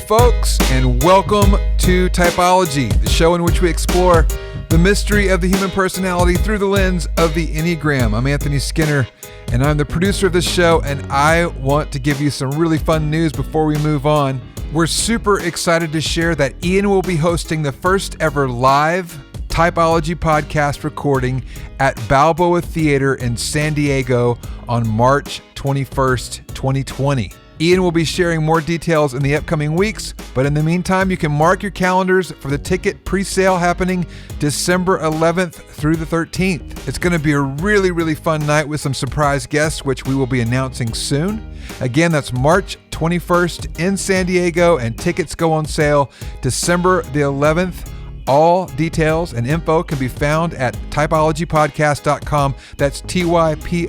folks, and welcome to Typology, the show in which we explore the mystery of the human personality through the lens of the Enneagram. I'm Anthony Skinner, and I'm the producer of this show, and I want to give you some really fun news before we move on. We're super excited to share that Ian will be hosting the first ever live Typology podcast recording at Balboa Theater in San Diego on March 21st, 2020. Ian will be sharing more details in the upcoming weeks, but in the meantime, you can mark your calendars for the ticket pre-sale happening December 11th through the 13th. It's going to be a really, really fun night with some surprise guests, which we will be announcing soon. Again, that's March 21st in San Diego, and tickets go on sale December the 11th. All details and info can be found at typologypodcast.com. That's TYPOLOGY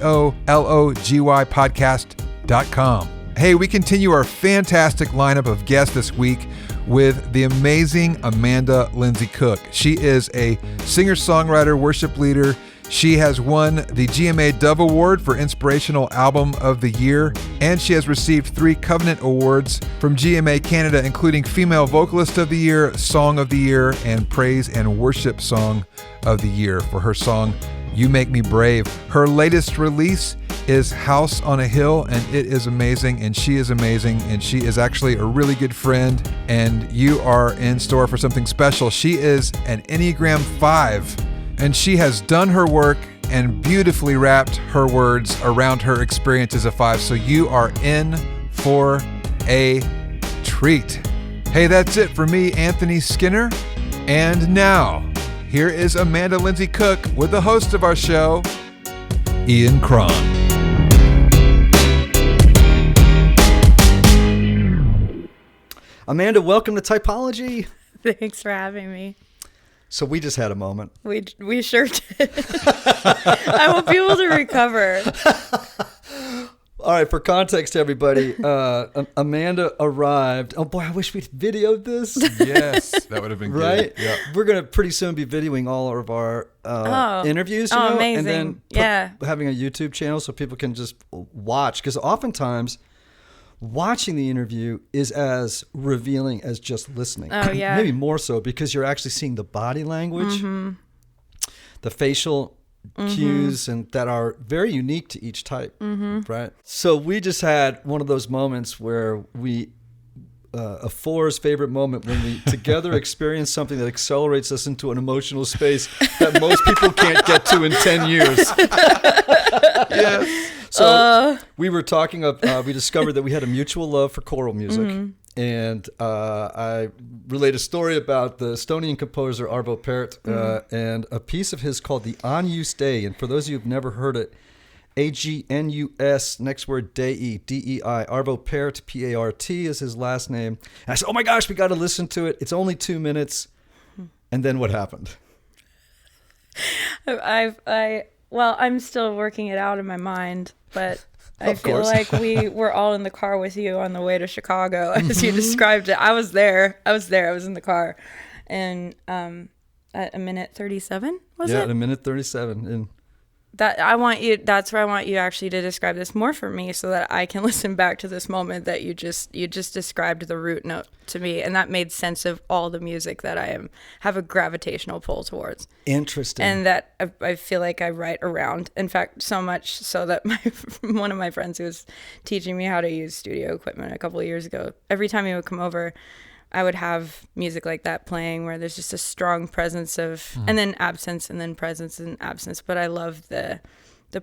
podcast.com. Hey, we continue our fantastic lineup of guests this week with the amazing Amanda Lindsey Cook. She is a singer-songwriter, worship leader. She has won the GMA Dove Award for Inspirational Album of the Year, and she has received 3 Covenant Awards from GMA Canada, including Female Vocalist of the Year, Song of the Year, and Praise and Worship Song of the Year for her song, You Make Me Brave. Her latest release is House on a Hill, and it is amazing, and she is amazing, and she is actually a really good friend, and you are in store for something special. She is an Enneagram 5, and she has done her work and beautifully wrapped her words around her experience as a 5, so you are in for a treat. Hey, that's it for me, Anthony Skinner, and now, here is Amanda Lindsey Cook with the host of our show, Ian Cron. Amanda, welcome to Typology. Thanks for having me. So we just had a moment. We sure did. I want people to recover. All right, for context, everybody, Amanda arrived. Oh boy, I wish we'd videoed this. Yes, that would have been right? good. Yeah. We're going to pretty soon be videoing all of our interviews, you know? Amazing. And then having a YouTube channel so people can just watch. Because oftentimes, watching the interview is as revealing as just listening. Oh, yeah. Maybe more so because you're actually seeing the body language, the facial cues, and that are very unique to each type, right? So we just had one of those moments where we, a four's favorite moment, when we together experience something that accelerates us into an emotional space that most people can't get to in 10 years. Yes. So we were talking we discovered that we had a mutual love for choral music. And I relate a story about the Estonian composer Arvo Pärt and a piece of his called The Agnus Dei. And for those of you who've never heard it, Agnus, next word, Dei, D-E-I. Arvo Pärt, P-A-R-T is his last name. And I said, oh my gosh, we got to listen to it. It's only 2 minutes. And then what happened? Well, I'm still working it out in my mind, but I feel like we were all in the car with you on the way to Chicago, as you described it. I was there. I was in the car. And at a minute 37, was it? Yeah, at a minute 37. And that's where I want you actually to describe this more for me so that I can listen back to this moment that you just described the root note to me, and that made sense of all the music that I have a gravitational pull towards. Interesting. And that I feel like I write around. In fact, so much so that one of my friends who was teaching me how to use studio equipment a couple of years ago, every time he would come over, I would have music like that playing where there's just a strong presence of, and then absence, and then presence and absence. But I love the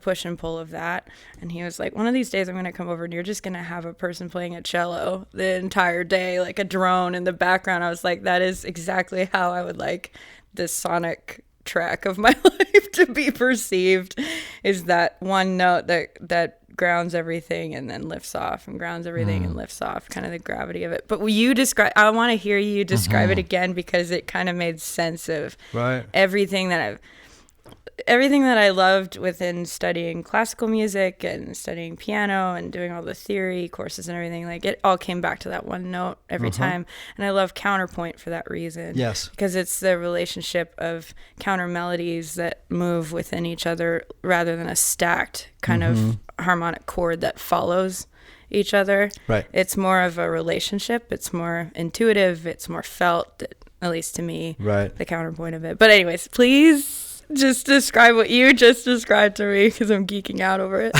push and pull of that. And he was like, one of these days I'm going to come over and you're just going to have a person playing a cello the entire day, like a drone in the background. I was like, that is exactly how I would like this sonic track of my life to be perceived, is that one note that grounds everything and then lifts off, and grounds everything and lifts off, kind of the gravity of it. But I want to hear you describe it again, because it kind of made sense of everything that I loved within studying classical music and studying piano and doing all the theory courses and everything. Like, it all came back to that one note every time. And I love counterpoint for that reason. Yes. Because it's the relationship of counter melodies that move within each other rather than a stacked kind of harmonic chord that follows each other. Right. It's more of a relationship. It's more intuitive. It's more felt, at least to me. Right. The counterpoint of it. But anyways, please just describe what you just described to me, because I'm geeking out over it.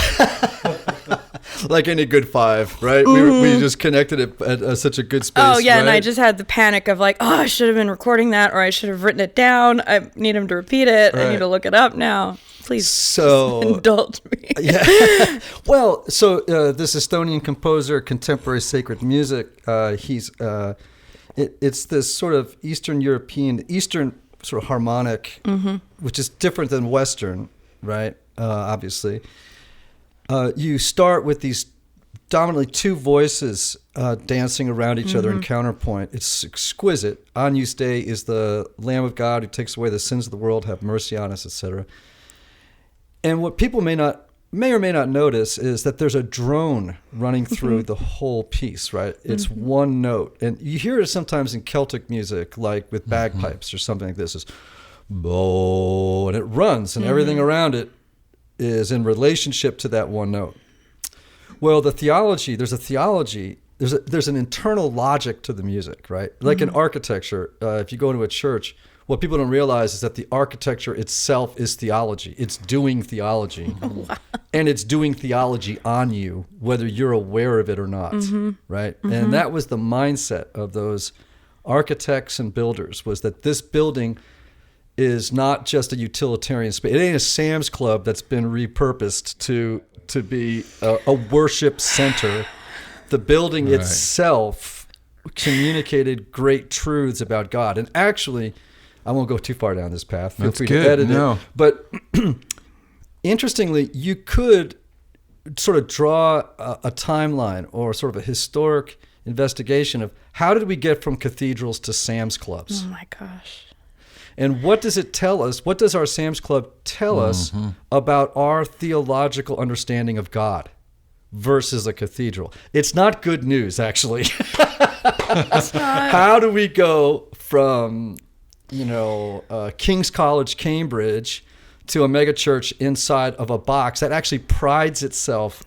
Like any good five, right? We just connected it at such a good space. Oh, yeah, right? and I just had the panic of like, I should have been recording that, or I should have written it down. I need him to repeat it. Right. I need to look it up now. Please So indulge me. Yeah. Well, so this Estonian composer, contemporary sacred music, it's this sort of Eastern sort of harmonic, which is different than Western, right? Obviously. You start with these dominantly two voices dancing around each other in counterpoint. It's exquisite. Agnus Dei is the Lamb of God who takes away the sins of the world, have mercy on us, etc. And what people may or may not notice is that there's a drone running through the whole piece, right? It's one note. And you hear it sometimes in Celtic music, like with bagpipes or something like this. It's bo, and it runs, and everything around it is in relationship to that one note. Well, there's a theology, there's an internal logic to the music, right? Like in architecture, if you go into a church, what people don't realize is that the architecture itself is theology. It's doing theology. Wow. And it's doing theology on you, whether you're aware of it or not, right? And that was the mindset of those architects and builders, was that this building is not just a utilitarian space. It ain't a Sam's Club that's been repurposed to be a worship center. The building itself communicated great truths about God. And actually, I won't go too far down this path. Feel free to edit it. But interestingly, you could sort of draw a timeline or sort of a historic investigation of how did we get from cathedrals to Sam's Clubs? Oh my gosh. And what does it tell us? What does our Sam's Club tell us about our theological understanding of God versus a cathedral? It's not good news, actually. It's not. How do we go from, King's College, Cambridge, to a megachurch inside of a box that actually prides itself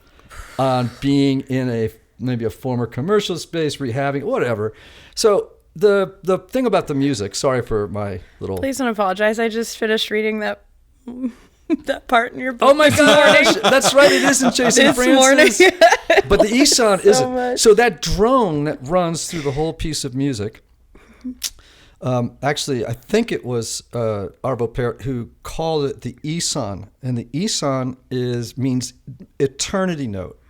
on being in maybe a former commercial space, rehabbing, whatever. So the thing about the music, sorry for my little... Please don't apologize. I just finished reading that part in your book. Oh my gosh, that's right. It isn't Jason Francis. But the Isan isn't. Much. So that drone that runs through the whole piece of music, actually, I think it was Arvo Pärt who called it the Isan. And the Isan means eternity note.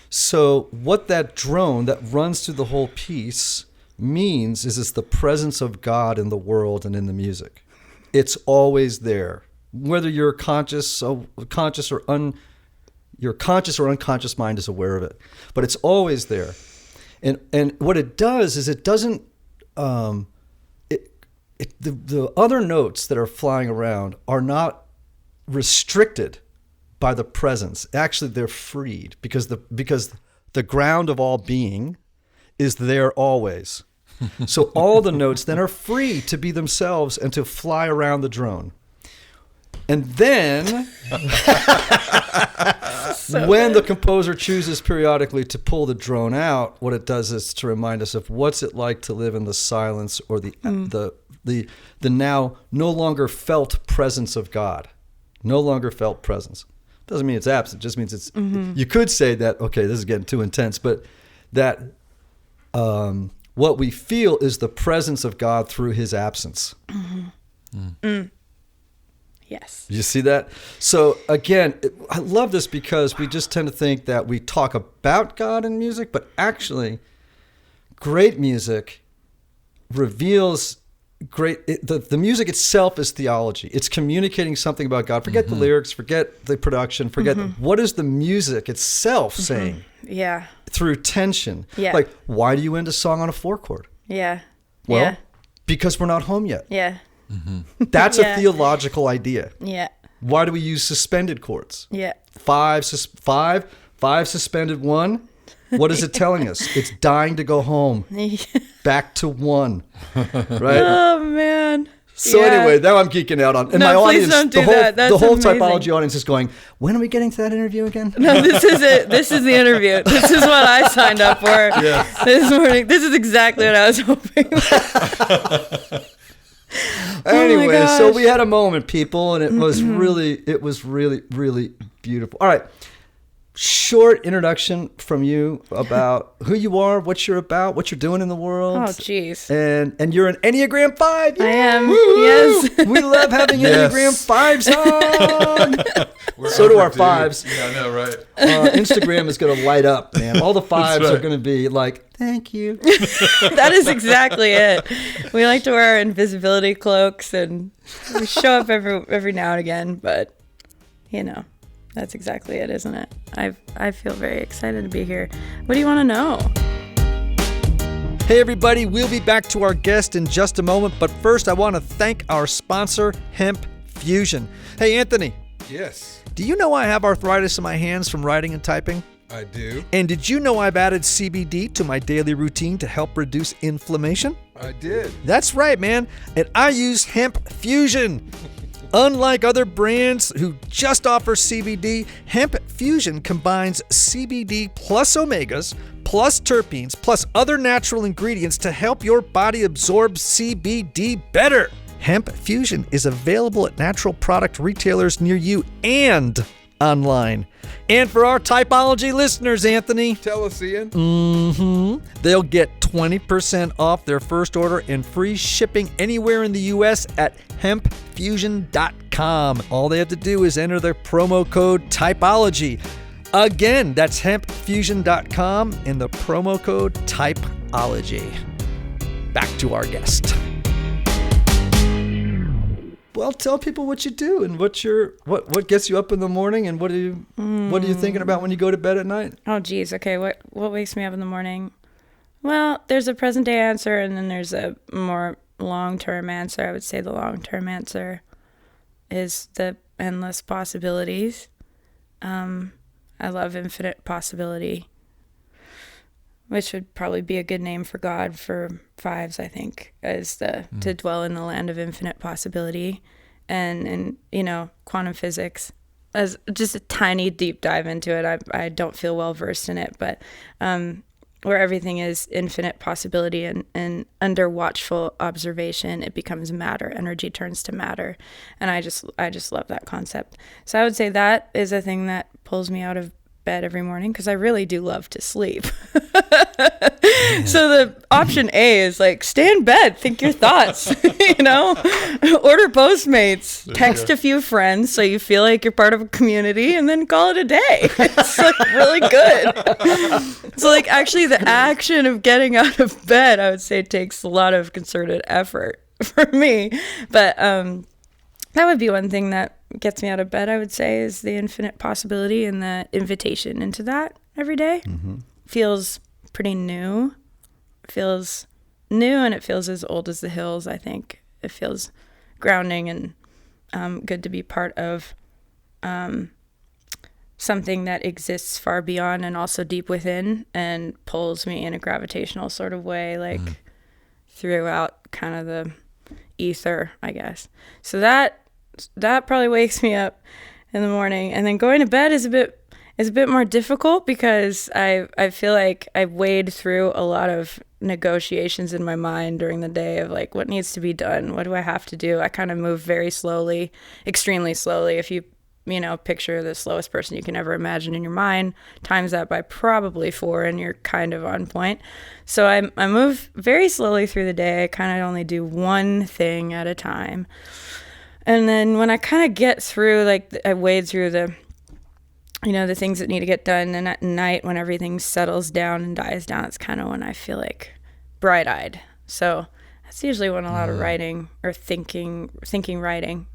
So what that drone that runs through the whole piece means is it's the presence of God in the world and in the music. It's always there, whether your conscious or unconscious mind is aware of it, but it's always there. And what it does is it doesn't. The other notes that are flying around are not restricted by the presence. Actually, they're freed because the ground of all being is there always. So all the notes then are free to be themselves and to fly around the drone. And then when the composer chooses periodically to pull the drone out, what it does is to remind us of what's it like to live in the silence or the now no longer felt presence of God. No longer felt presence. Doesn't mean it's absent, just means it's you could say that, okay, this is getting too intense, but that what we feel is the presence of God through his absence. Yes. You see that? So again, I love this because we just tend to think that we talk about God in music, but actually great music reveals the music itself is theology. It's communicating something about God. Forget the lyrics, forget the production, forget what is the music itself saying? Yeah. Through tension. Yeah. Like, why do you end a song on a 4-chord? Yeah. Well, because we're not home yet. Yeah. That's a theological idea. Yeah. Why do we use suspended chords? Yeah. Five suspended 1. What is it telling us? It's dying to go home. Back to 1. Right? Oh, man. So anyway, now I'm geeking out on, and my please audience, don't do that. That's the whole amazing. Typology audience is going, when are we getting to that interview again? No, this is it. This is the interview. This is what I signed up for this morning. This is exactly what I was hoping. Anyway, so we had a moment, people, and it was really, really beautiful. All right. Short introduction from you about who you are, what you're about, what you're doing in the world. Oh, jeez. And you're an Enneagram 5. I am. Woo-hoo! Yes. We love having Enneagram 5s on. So do our 5s. Yeah, I know, right? Instagram is going to light up, man. All the 5s are going to be like, thank you. That is exactly it. We like to wear our invisibility cloaks, and we show up every now and again, but, that's exactly it, isn't it? I feel very excited to be here. What do you want to know? Hey everybody, we'll be back to our guest in just a moment, but first I want to thank our sponsor, Hemp Fusion. Hey Anthony. Yes, Do you know I have arthritis in my hands from writing and typing? I do. And did you know I've added CBD to my daily routine to help reduce inflammation? I did. That's right, man. And I use Hemp Fusion. Unlike other brands who just offer CBD, Hemp Fusion combines CBD plus omegas, plus terpenes, plus other natural ingredients to help your body absorb CBD better. Hemp Fusion is available at natural product retailers near you and online. And for our Typology listeners, Anthony, Tell us, Ian. they'll get 20% off their first order and free shipping anywhere in the U.S. at hempfusion.com. All they have to do is enter their promo code Typology. Again, that's hempfusion.com and the promo code Typology. Back to our guest. Well, tell people what you do and what gets you up in the morning, and what are you thinking about when you go to bed at night? Oh, geez. Okay, what wakes me up in the morning? Well, there's a present day answer, and then there's a more long-term answer. I would say the long-term answer is the endless possibilities. I love infinite possibility, which would probably be a good name for God for 5s, I think, is to dwell in the land of infinite possibility. And quantum physics, as just a tiny deep dive into it. I don't feel well versed in it, but where everything is infinite possibility and under watchful observation, it becomes matter. Energy turns to matter. And I just love that concept. So I would say that is a thing that pulls me out of bed every morning, because I really do love to sleep. So the option A is like, stay in bed, think your thoughts, order Postmates, text a few friends so you feel like you're part of a community, and then call it a day. It's like really good. So like actually the action of getting out of bed, I would say, takes a lot of concerted effort for me. But that would be one thing that gets me out of bed, I would say, is the infinite possibility and the invitation into that every day. Feels pretty new. Feels new, and it feels as old as the hills, I think. It feels grounding and good to be part of something that exists far beyond and also deep within, and pulls me in a gravitational sort of way, like throughout kind of the ether, I guess. So that probably wakes me up in the morning. And then going to bed is a bit more difficult, because I feel like I've wade through a lot of negotiations in my mind during the day of like, what needs to be done? What do I have to do? I kind of move very slowly, extremely slowly. If you picture the slowest person you can ever imagine in your mind, times that by probably 4, and you're kind of on point. So I move very slowly through the day. I kind of only do one thing at a time. And then when I kind of get through, like I wade through the things that need to get done, and at night when everything settles down and dies down, it's kind of when I feel like bright-eyed. So that's usually when a lot of writing or thinking writing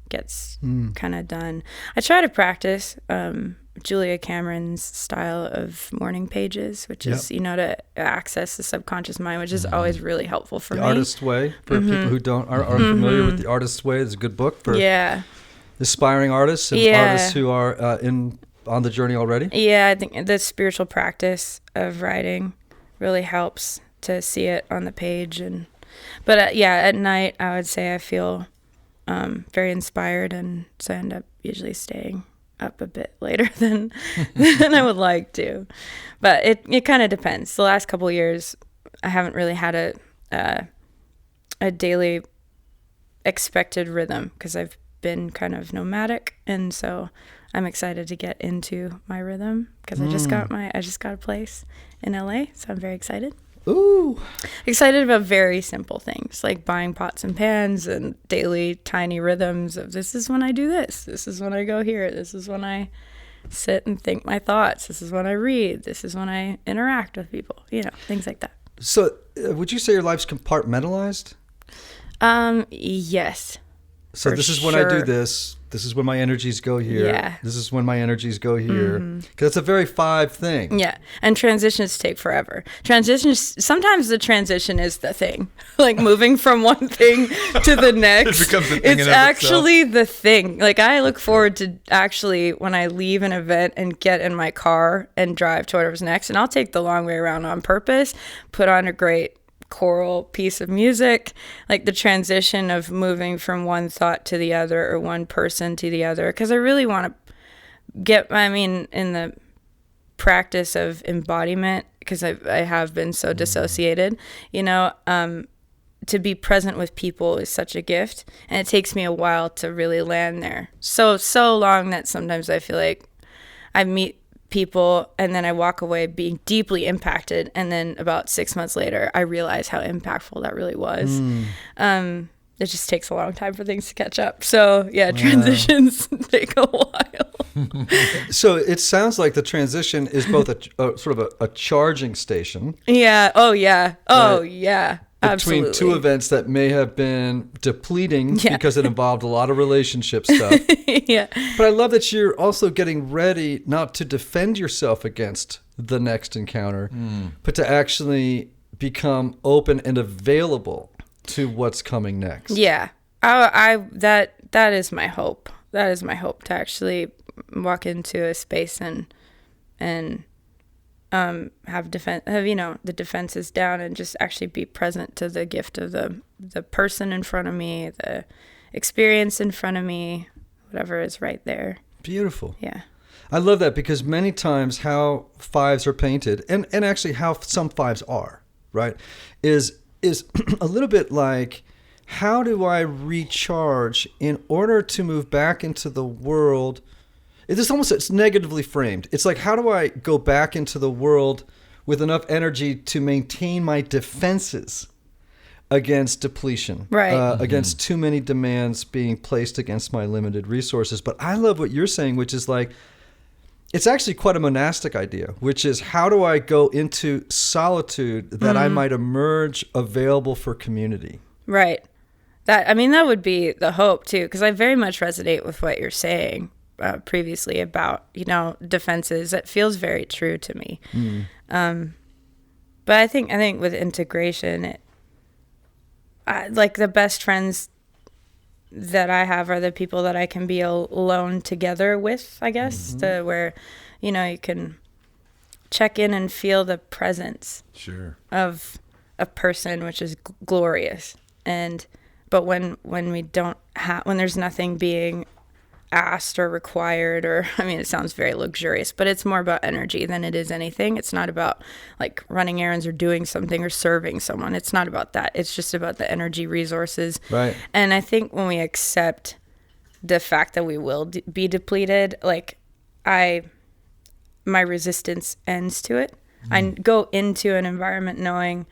gets kind of done. I try to practice Julia Cameron's style of morning pages, which is, to access the subconscious mind, which is always really helpful for me. The Artist's Way, for people who aren't familiar with The Artist's Way, is a good book for aspiring artists and artists who are on the journey already. Yeah, I think the spiritual practice of writing really helps to see it on the page, and But yeah, at night, I would say I feel very inspired, and so I end up usually staying up a bit later than I would like to. But it kind of depends. The last couple of years, I haven't really had a daily expected rhythm because I've been kind of nomadic, and so I'm excited to get into my rhythm because I just got a place in LA, so I'm very excited. Ooh. Excited about very simple things like buying pots and pans and daily tiny rhythms of this is when I do this. This is when I go here. This is when I sit and think my thoughts. This is when I read. This is when I interact with people, things like that. So would you say your life's compartmentalized? Yes. So this is when I do this. This is when my energies go here. Yeah. This is when my energies go here. Because it's a very 5 thing. Yeah. And transitions take forever. Sometimes the transition is the thing. Like moving from one thing to the next. It becomes the thing it's actually the thing. Like I look forward to actually when I leave an event and get in my car and drive to whatever's next. And I'll take the long way around on purpose, put on a great choral piece of music, like the transition of moving from one thought to the other or one person to the other, because I really want to in the practice of embodiment, because I have been so dissociated, to be present with people is such a gift, and it takes me a while to really land there. So long that sometimes I feel like I meet people and then I walk away being deeply impacted, and then about 6 months later I realize how impactful that really was. It just takes a long time for things to catch up. So yeah, transitions take a while. So it sounds like the transition is both a sort of a charging station. Yeah. Oh yeah. Oh right? yeah. Between Absolutely. two events that may have been depleting because it involved a lot of relationship stuff. Yeah. But I love that you're also getting ready not to defend yourself against the next encounter, but to actually become open and available to what's coming next. Yeah. That is my hope. That is my hope, to actually walk into a space and have the defenses down and just actually be present to the gift of the person in front of me, the experience in front of me, whatever is right there. Beautiful. Yeah. I love that, because many times how 5s are painted, and actually how some 5s are, right, is a little bit like, how do I recharge in order to move back into the world? It's negatively framed. It's like, how do I go back into the world with enough energy to maintain my defenses against depletion, right? Against too many demands being placed against my limited resources. But I love what you're saying, which is like, it's actually quite a monastic idea, which is, how do I go into solitude that I might emerge available for community? Right. That would be the hope too, because I very much resonate with what you're saying previously about, defenses. It feels very true to me. But I think with integration, like the best friends that I have are the people that I can be alone together with, I guess, where, you can check in and feel the presence of a person, which is glorious. But when we don't when there's nothing being asked or required, or it sounds very luxurious, but it's more about energy than it is anything. It's not about like running errands or doing something or serving someone. It's not about that. It's just about the energy resources. Right. And I think when we accept the fact that we will be depleted, like my resistance ends to it. I go into an environment knowing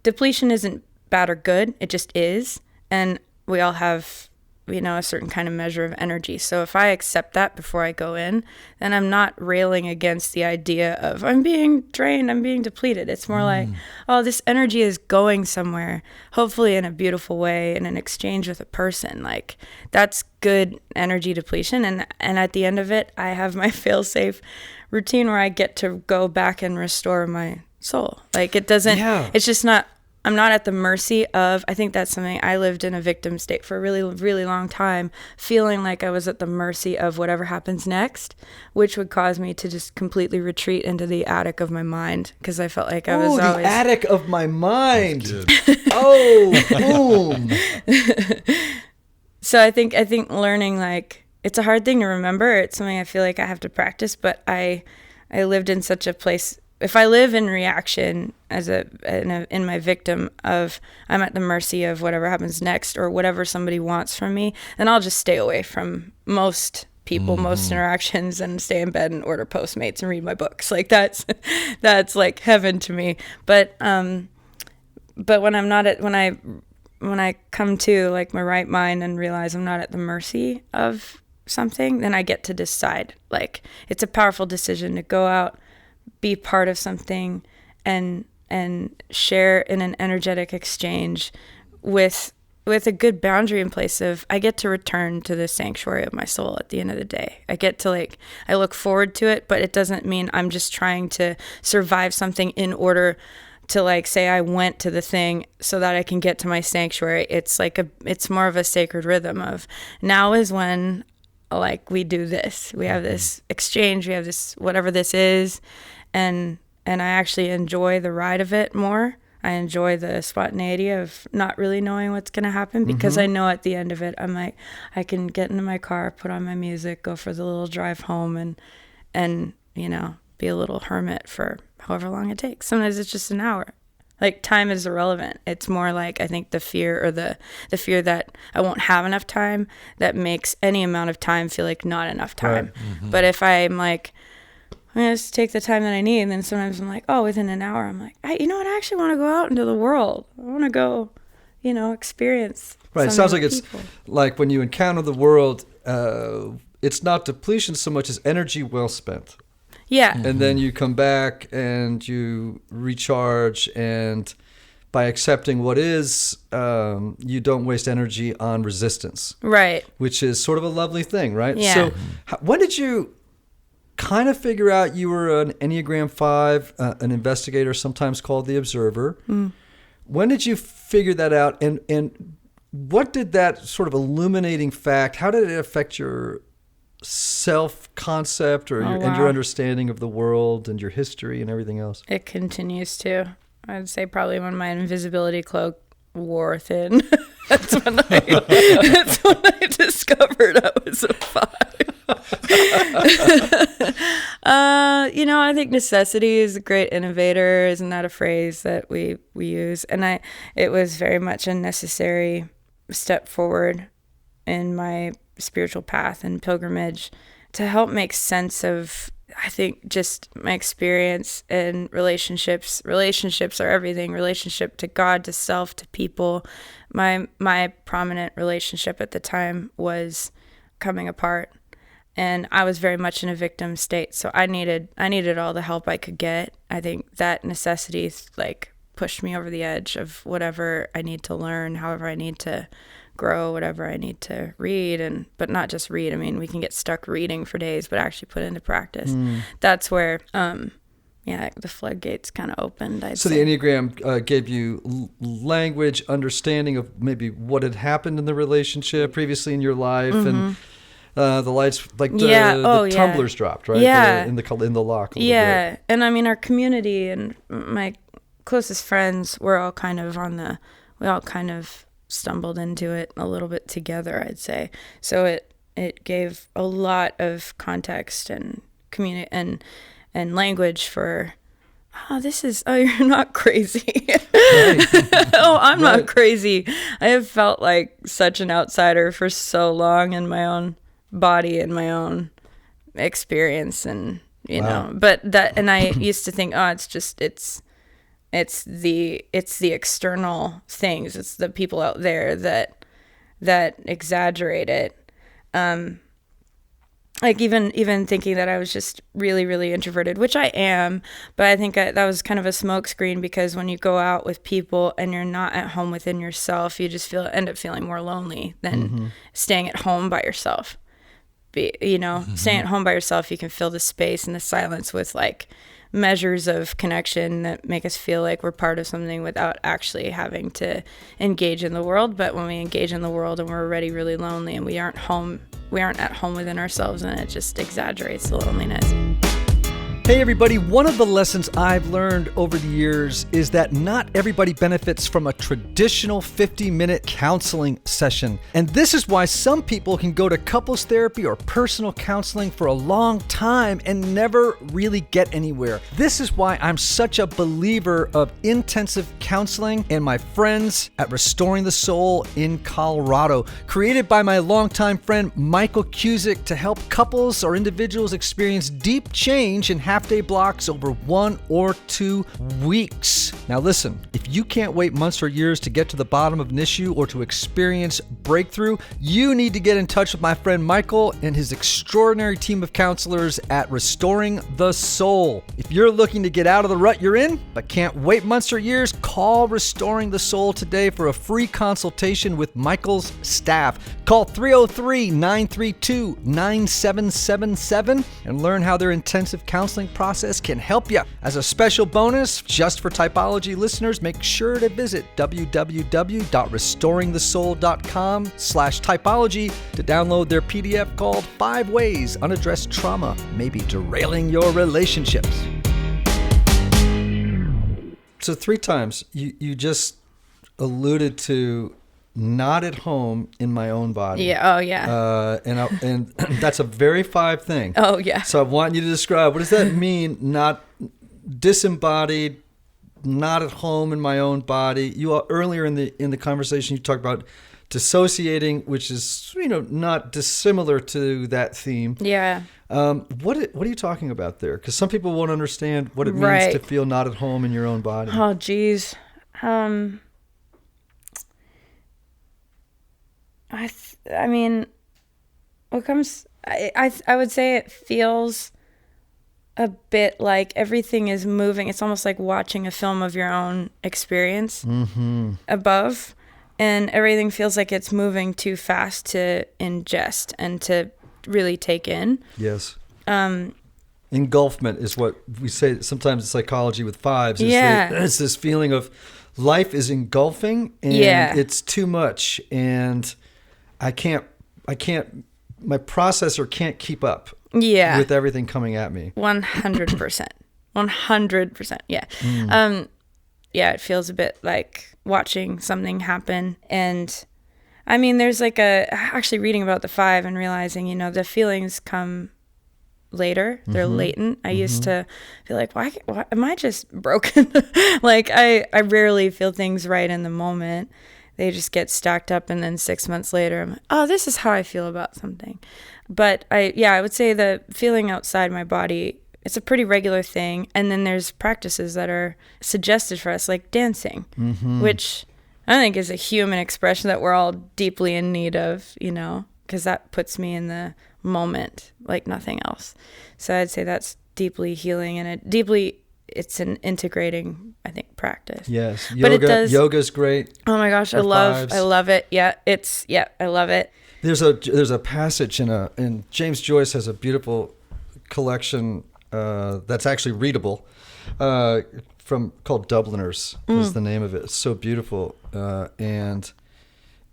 depletion isn't bad or good. It just is. And we all have a certain kind of measure of energy. So if I accept that before I go in, then I'm not railing against the idea of I'm being drained, I'm being depleted. It's more like, oh, this energy is going somewhere, hopefully in a beautiful way, in an exchange with a person. Like, that's good energy depletion. And at the end of it, I have my fail-safe routine where I get to go back and restore my soul. Like, it doesn't, it's just not I'm not at the mercy of, I think that's something, I lived in a victim state for a really, really long time, feeling like I was at the mercy of whatever happens next, which would cause me to just completely retreat into the attic of my mind, because I felt like I was always... the attic of my mind. Oh, boom. So I think learning, like, it's a hard thing to remember. It's something I feel like I have to practice, but I lived in such a place. If I live in reaction in my victim of I'm at the mercy of whatever happens next or whatever somebody wants from me, then I'll just stay away from most people, most interactions, and stay in bed and order Postmates and read my books. Like that's like heaven to me. But when I'm not at, when I come to like my right mind and realize I'm not at the mercy of something, then I get to decide. Like, it's a powerful decision to go out, be part of something, and share in an energetic exchange with a good boundary in place of, I get to return to the sanctuary of my soul at the end of the day. I get to, like, I look forward to it, but it doesn't mean I'm just trying to survive something in order to, like, say I went to the thing so that I can get to my sanctuary. It's like it's more of a sacred rhythm of, now is when, like, we do this. We have this exchange. We have this, whatever this is. And I actually enjoy the ride of it more. I enjoy the spontaneity of not really knowing what's going to happen, because I know at the end of it, I'm like, I can get into my car, put on my music, go for the little drive home, and you know, be a little hermit for however long it takes. Sometimes it's just an hour. Like, time is irrelevant. It's more like, I think the fear, or the fear that I won't have enough time, that makes any amount of time feel like not enough time. Right. But if I'm like, I'm going to take the time that I need, and then sometimes I'm like, oh, within an hour, I'm like, you know what, I actually want to go out into the world. I want to go, you know, experience. Right. It sounds like it's like when you encounter the world, it's not depletion so much as energy well spent. Yeah. And then you come back and you recharge, and by accepting what is, you don't waste energy on resistance. Right. Which is sort of a lovely thing, right? Yeah. So when did you kind of figure out you were an Enneagram 5, an investigator, sometimes called the observer? When did you figure that out? And what did that sort of illuminating fact, how did it affect your self-concept or and your understanding of the world and your history and everything else? It continues to. I'd say probably when my invisibility cloak wore thin. that's when I discovered I was a 5. You know, I think necessity is a great innovator. Isn't that a phrase that we use? And it was very much a necessary step forward in my spiritual path and pilgrimage to help make sense of, I think, just my experience in relationships. Relationships are everything. Relationship to God, to self, to people. My prominent relationship at the time was coming apart, and I was very much in a victim state. So I needed all the help I could get. I think that necessity, like, pushed me over the edge of whatever I need to learn, however I need to grow, whatever I need to read, but not just read. I mean, we can get stuck reading for days, but actually put it into practice. That's where, the floodgates kind of opened, I'd say. The Enneagram gave you language, understanding of maybe what had happened in the relationship previously in your life, and the lights, like the tumblers dropped, right? Yeah. In the lock. Yeah. Bit. And I mean, our community and my closest friends, we all kind of stumbled into it a little bit together, I'd say. So it gave a lot of context and community and language for, you're not crazy. I'm not crazy. I have felt like such an outsider for so long in my own body and my own experience, and you know, but that, and I used to think, it's the external things. It's the people out there that exaggerate it. Like even thinking that I was just really, really introverted, which I am, but I think that was kind of a smokescreen, because when you go out with people and you're not at home within yourself, you just end up feeling more lonely than staying at home by yourself. Staying at home by yourself, you can fill the space and the silence with, like, measures of connection that make us feel like we're part of something without actually having to engage in the world. But when we engage in the world and we're already really lonely and we aren't at home within ourselves, and it just exaggerates the loneliness. Hey everybody, one of the lessons I've learned over the years is that not everybody benefits from a traditional 50-minute counseling session. And this is why some people can go to couples therapy or personal counseling for a long time and never really get anywhere. This is why I'm such a believer of intensive counseling and my friends at Restoring the Soul in Colorado, created by my longtime friend Michael Cusick to help couples or individuals experience deep change in half-day blocks over 1 or 2 weeks. Now listen, if you can't wait months or years to get to the bottom of an issue or to experience breakthrough, you need to get in touch with my friend Michael and his extraordinary team of counselors at Restoring the Soul. If you're looking to get out of the rut you're in, but can't wait months or years, call Restoring the Soul today for a free consultation with Michael's staff. Call 303-932-9777 and learn how their intensive counseling process can help you. As a special bonus, just for Typology listeners, make sure to visit www.restoringthesoul.com/typology to download their PDF called 5 Ways Unaddressed Trauma May Be Derailing Your Relationships. So 3 times you just alluded to not at home in my own body. Yeah. Oh, yeah. And that's a very 5 thing. Oh, yeah. So I want you to describe, what does that mean? Not disembodied, not at home in my own body. You earlier in the conversation, you talked about dissociating, which is not dissimilar to that theme. Yeah. What are you talking about there? Because some people won't understand what it means to feel not at home in your own body. Oh, geez. I mean, what comes, I would say it feels a bit like everything is moving. It's almost like watching a film of your own experience above, and everything feels like it's moving too fast to ingest and to really take in. Yes. Engulfment is what we say sometimes in psychology with 5s. It's this feeling of life is engulfing and it's too much, and I can't, my processor can't keep up with everything coming at me. 100%. 100%. Yeah. It feels a bit like watching something happen. And I mean, there's actually reading about the 5 and realizing, the feelings come later. They're latent. I used to feel like, why am I just broken? I rarely feel things right in the moment. They just get stacked up, and then 6 months later, I'm like, oh, this is how I feel about something. But I would say the feeling outside my body, it's a pretty regular thing. And then there's practices that are suggested for us, like dancing, which I think is a human expression that we're all deeply in need of, because that puts me in the moment like nothing else. So I'd say that's deeply healing, and it's an integrating, I think, practice. Yes. Yoga's great. Oh my gosh, I love it. Yeah, I love it. There's a passage in James Joyce has a beautiful collection that's actually readable called Dubliners is the name of it. It's so beautiful. And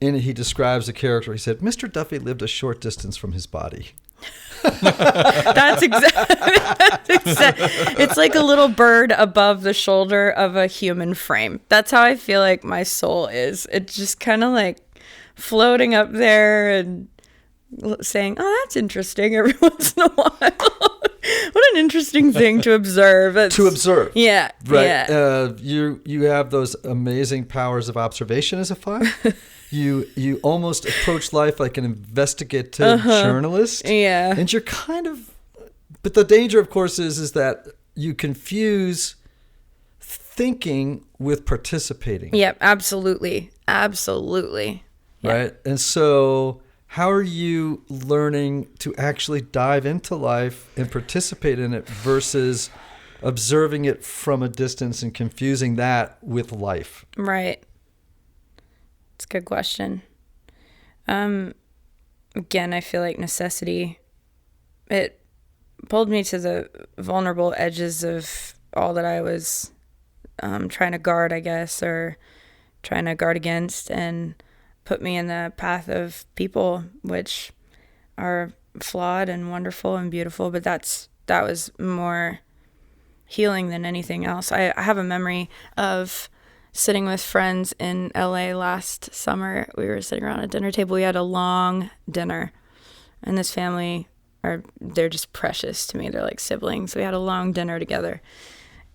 in it he describes a character. He said, Mr. Duffy lived a short distance from his body. That's exactly. It's like a little bird above the shoulder of a human frame. That's how I feel like my soul is. It's just kind of like floating up there and saying, "Oh, that's interesting," every once in a while. What an interesting thing to observe. Yeah. Right. Yeah. You have those amazing powers of observation as a 5. You almost approach life like an investigative journalist. Yeah. And you're but the danger, of course, is that you confuse thinking with participating. Yep, absolutely. Absolutely. Yep. Right? And so how are you learning to actually dive into life and participate in it versus observing it from a distance and confusing that with life? Right. It's a good question. Again, I feel like necessity, pulled me to the vulnerable edges of all that I was trying to guard, I guess, or trying to guard against, and put me in the path of people, which are flawed and wonderful and beautiful, but that was more healing than anything else. I have a memory of sitting with friends in LA last summer. We were sitting around a dinner table. We had a long dinner, and this family they're just precious to me. They're like siblings. We had a long dinner together,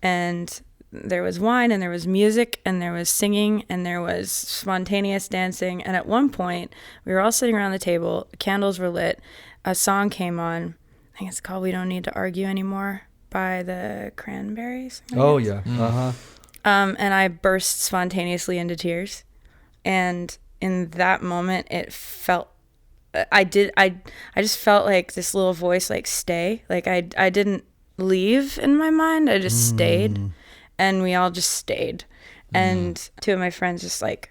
and there was wine, and there was music, and there was singing, and there was spontaneous dancing. And at one point, we were all sitting around the table, candles were lit, a song came on. I think it's called "We Don't Need to Argue Anymore" by the Cranberries. Oh, yeah. Uh-huh. And I burst spontaneously into tears. And in that moment, it felt, I just felt like this little voice, like, stay. Like, I didn't leave in my mind. I just stayed. And we all just stayed. And two of my friends just like,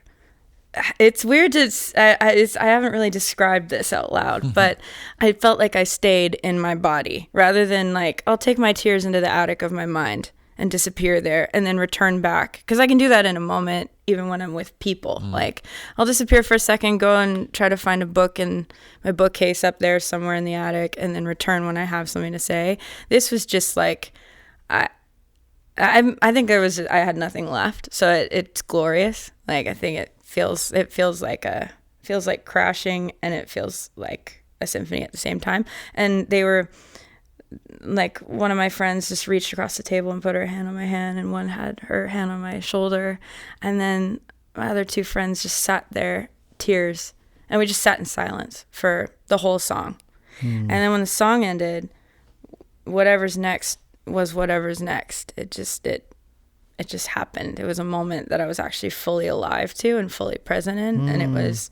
it's weird to, I haven't really described this out loud, but I felt like I stayed in my body rather than like, I'll take my tears into the attic of my mind and disappear there and then return back. Because I can do that in a moment, even when I'm with people. Like, I'll disappear for a second, go and try to find a book in my bookcase up there somewhere in the attic, and then return when I have something to say. This was just like, I think I had nothing left. So it's glorious. Like, I think it feels like crashing, and it feels like a symphony at the same time. And they were like, one of my friends just reached across the table and put her hand on my hand, and one had her hand on my shoulder, and then my other two friends just sat there, tears, and we just sat in silence for the whole song. And then when the song ended, whatever's next was whatever's next. It just happened. It was a moment that I was actually fully alive to and fully present in, and it was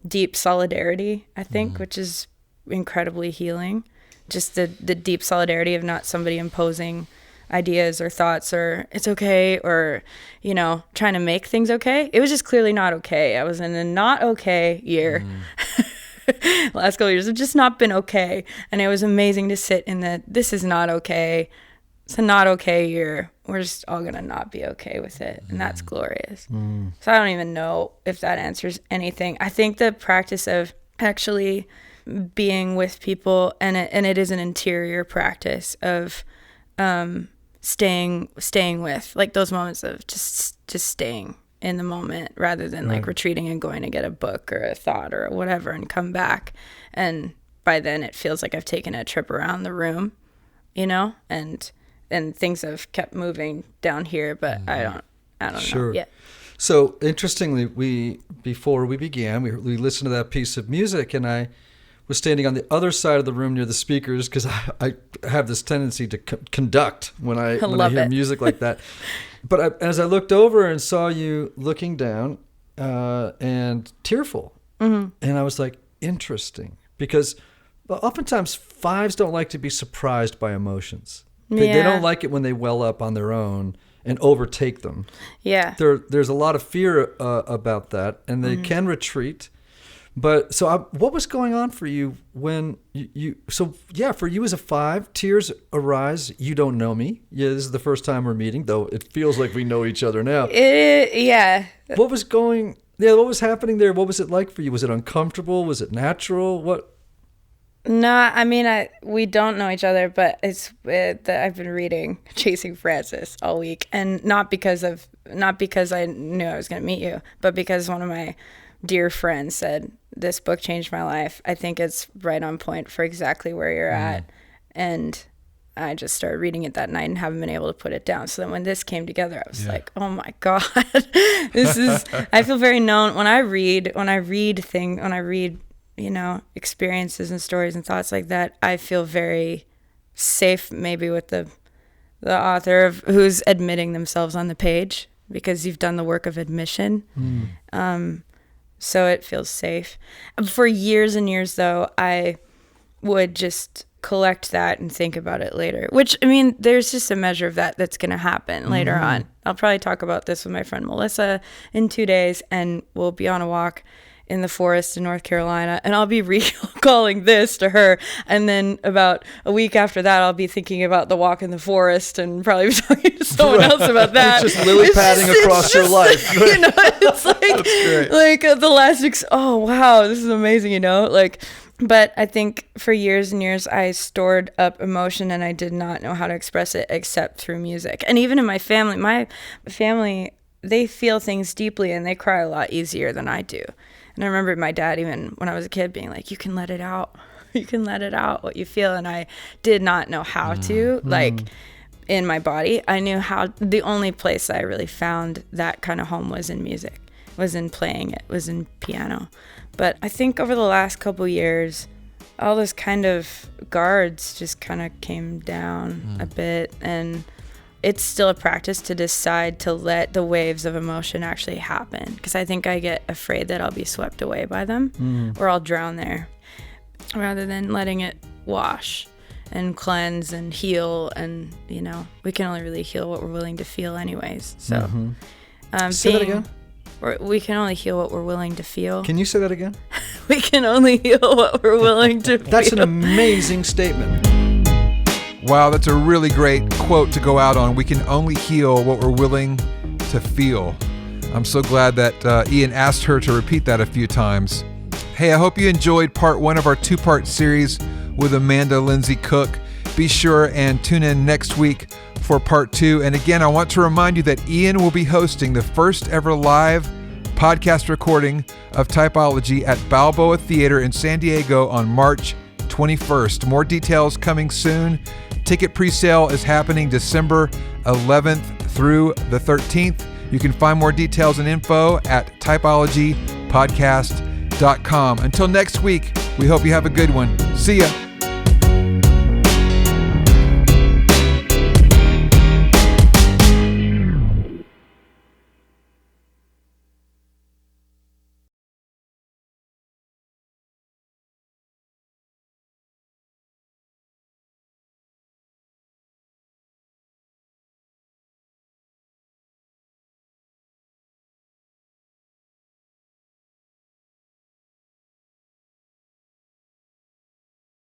deep solidarity, I think, which is incredibly healing. Just the deep solidarity of not somebody imposing ideas or thoughts or it's okay or, trying to make things okay. It was just clearly not okay. I was in a not okay year. Last couple of years have just not been okay. And it was amazing to sit in this is not okay. It's a not okay year. We're just all going to not be okay with it. And that's glorious. So I don't even know if that answers anything. I think the practice of actually being with people, and it is an interior practice of staying with, like, those moments of just staying in the moment rather than like retreating and going to get a book or a thought or whatever and come back. And by then it feels like I've taken a trip around the room, and things have kept moving down here, but I don't know yet. So interestingly, before we began, we listened to that piece of music, and I was standing on the other side of the room near the speakers because I have this tendency to conduct when I hear music like that. But as I looked over and saw you looking down and tearful, and I was like, interesting, because oftentimes fives don't like to be surprised by emotions. They don't like it when they well up on their own and overtake them. Yeah. There's a lot of fear about that, and they can retreat. But so what was going on for you when for you as a five, tears arise. You don't know me. Yeah, this is the first time we're meeting, though it feels like we know each other now. What was happening there? What was it like for you? Was it uncomfortable? Was it natural? What? No, I mean, we don't know each other, but I've been reading Chasing Francis all week, and not because I knew I was going to meet you, but because one of my dear friends said, this book changed my life. I think it's right on point for exactly where you're at. And I just started reading it that night and haven't been able to put it down. So then when this came together, I was like, oh my God, I feel very known when I read experiences and stories and thoughts like that. I feel very safe, maybe with the author who's admitting themselves on the page, because you've done the work of admission. So it feels safe. For years and years, though, I would just collect that and think about it later, which, I mean, there's just a measure of that's going to happen later on. I'll probably talk about this with my friend Melissa in 2 days, and we'll be on a walk, in the forest in North Carolina, and I'll be recalling this to her. And then about a week after that, I'll be thinking about the walk in the forest and probably be talking to someone else about that. It's just lily padding across your life. You know, it's like the last, oh, wow, this is amazing, you know, like, but I think for years and years, I stored up emotion and I did not know how to express it except through music. And even in my family, they feel things deeply and they cry a lot easier than I do. And I remember my dad, even when I was a kid, being like, you can let it out. You can let it out what you feel. And I did not know how to, like, in my body. I knew how. The only place I really found that kind of home was in music, was in playing it, was in piano. But I think over the last couple years, all those kind of guards just kind of came down a bit. And it's still a practice to decide to let the waves of emotion actually happen, because I think I get afraid that I'll be swept away by them or I'll drown there, rather than letting it wash and cleanse and heal. And, you know, we can only really heal what we're willing to feel anyways. So say that again. We can only heal what we're willing to feel. Can you say that again? We can only heal what we're willing to feel. That's an amazing statement. Wow, that's a really great quote to go out on. We can only heal what we're willing to feel. I'm so glad that Ian asked her to repeat that a few times. Hey, I hope you enjoyed part 1 of our 2-part series with Amanda Lindsey Cook. Be sure and tune in next week for part 2. And again, I want to remind you that Ian will be hosting the first ever live podcast recording of Typology at Balboa Theater in San Diego on March 21st. More details coming soon. Ticket pre-sale is happening December 11th through the 13th. You can find more details and info at typologypodcast.com. Until next week, we hope you have a good one. See ya.